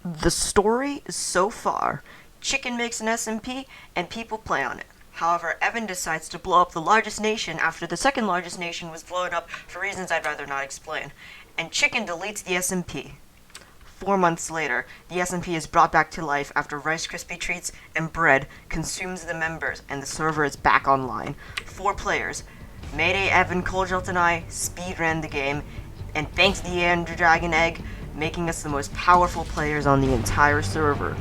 The story is so far, Chicken makes an SMP and people play on it. However, Evan decides to blow up the largest nation after the second largest nation was blown up for reasons I'd rather not explain, and Chicken deletes the SMP. 4 months later, the SMP is brought back to life after Rice Krispie treats and bread consumes the members and the server is back online. 4 players, Mayday, Evan, Coldjolt, and I speedran the game and banked the Ender Dragon Egg, making us the most powerful players on the entire server.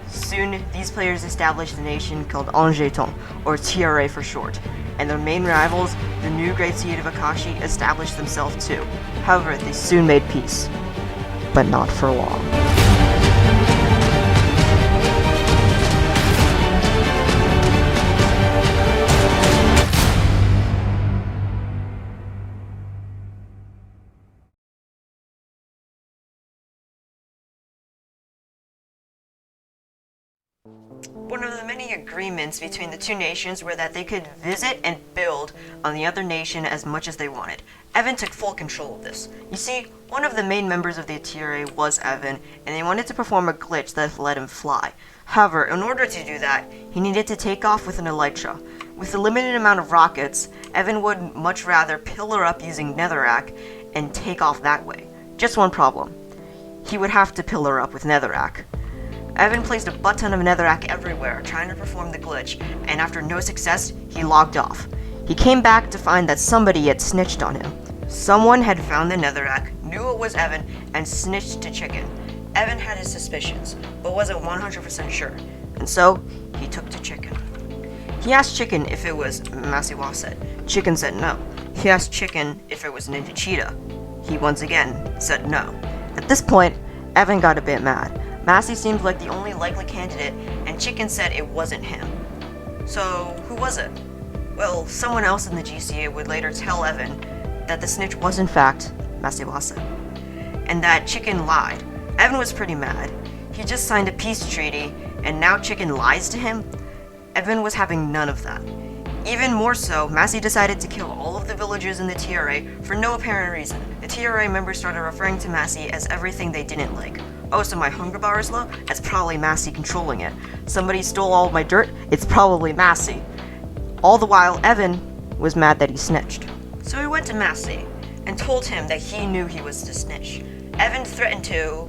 Soon, these players established a nation called Anjeton, or TRA for short, and their main rivals, the new Great Seed of Akashi, established themselves too. However, they soon made peace. But not for long. One of the many agreements between the two nations were that they could visit and build on the other nation as much as they wanted. Evan took full control of this. You see, one of the main members of the TRA was Evan, and they wanted to perform a glitch that let him fly. However, in order to do that, he needed to take off with an elytra. With a limited amount of rockets, Evan would much rather pillar up using Netherrack and take off that way. Just one problem. He would have to pillar up with Netherrack. Evan placed a butt ton of Netherrack everywhere, trying to perform the glitch, and after no success, he logged off. He came back to find that somebody had snitched on him. Someone had found the Netherrack, knew it was Evan, and snitched to Chicken. Evan had his suspicions, but wasn't 100% sure, and so he took to Chicken. He asked Chicken if it was Massiwatsit. Chicken said no. He asked Chicken if it was Ninja Cheetah. He once again said no. At this point, Evan got a bit mad. Massey seemed like the only likely candidate, and Chicken said it wasn't him. So, who was it? Well, someone else in the GCA would later tell Evan that the snitch was in fact Massiwatsit, and that Chicken lied. Evan was pretty mad. He just signed a peace treaty, and now Chicken lies to him? Evan was having none of that. Even more so, Massey decided to kill all of the villagers in the TRA for no apparent reason. The TRA members started referring to Massey as everything they didn't like. Oh, so my hunger bar is low? That's probably Massey controlling it. Somebody stole all of my dirt? It's probably Massey. All the while, Evan was mad that he snitched. So he went to Massey and told him that he knew he was the snitch. Evan threatened to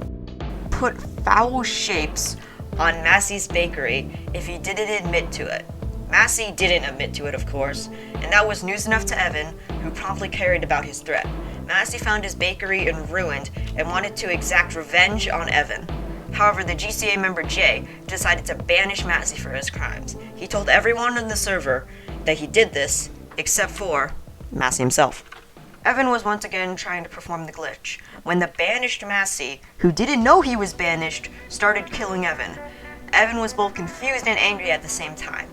put foul shapes on Massey's bakery if he didn't admit to it. Massey didn't admit to it, of course, and that was news enough to Evan, who promptly carried about his threat. Massey found his bakery and ruined and wanted to exact revenge on Evan. However, the GCA member Jay decided to banish Massey for his crimes. He told everyone on the server that he did this, except for Massey himself. Evan was once again trying to perform the glitch, when the banished Massey, who didn't know he was banished, started killing Evan. Evan was both confused and angry at the same time.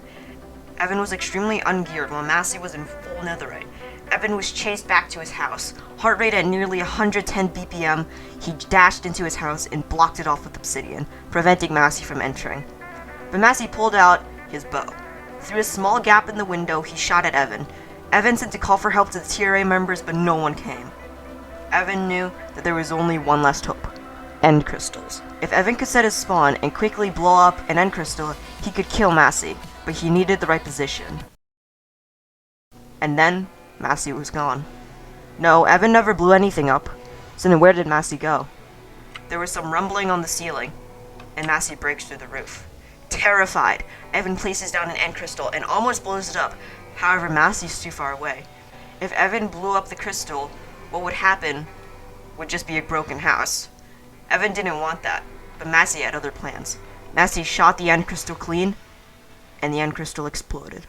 Evan was extremely ungeared while Massey was in full netherite. Evan was chased back to his house. Heart rate at nearly 110 BPM, he dashed into his house and blocked it off with obsidian, preventing Massey from entering. But Massey pulled out his bow. Through a small gap in the window, he shot at Evan. Evan sent to call for help to the TRA members, but no one came. Evan knew that there was only one last hope. End crystals. If Evan could set his spawn and quickly blow up an end crystal, he could kill Massey, but he needed the right position. And then, Massey was gone. No, Evan never blew anything up. So then where did Massey go? There was some rumbling on the ceiling, and Massey breaks through the roof. Terrified, Evan places down an end crystal and almost blows it up. However, Massey's too far away. If Evan blew up the crystal, what would happen would just be a broken house. Evan didn't want that, but Massey had other plans. Massey shot the end crystal clean, and the end crystal exploded.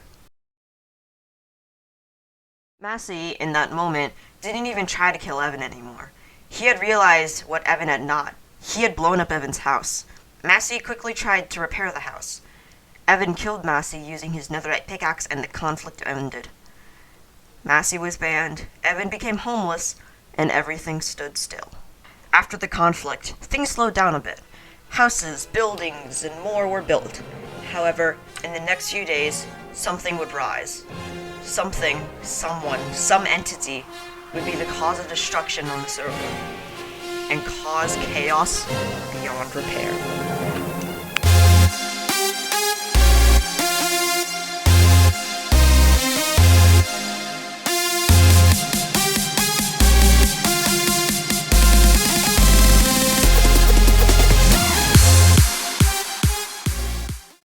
Massey, in that moment, didn't even try to kill Evan anymore. He had realized what Evan had not. He had blown up Evan's house. Massey quickly tried to repair the house. Evan killed Massey using his netherite pickaxe, and the conflict ended. Massey was banned, Evan became homeless, and everything stood still. After the conflict, things slowed down a bit. Houses, buildings, and more were built. However, in the next few days, something would rise. Something, someone, some entity would be the cause of destruction on the server. and cause chaos beyond repair.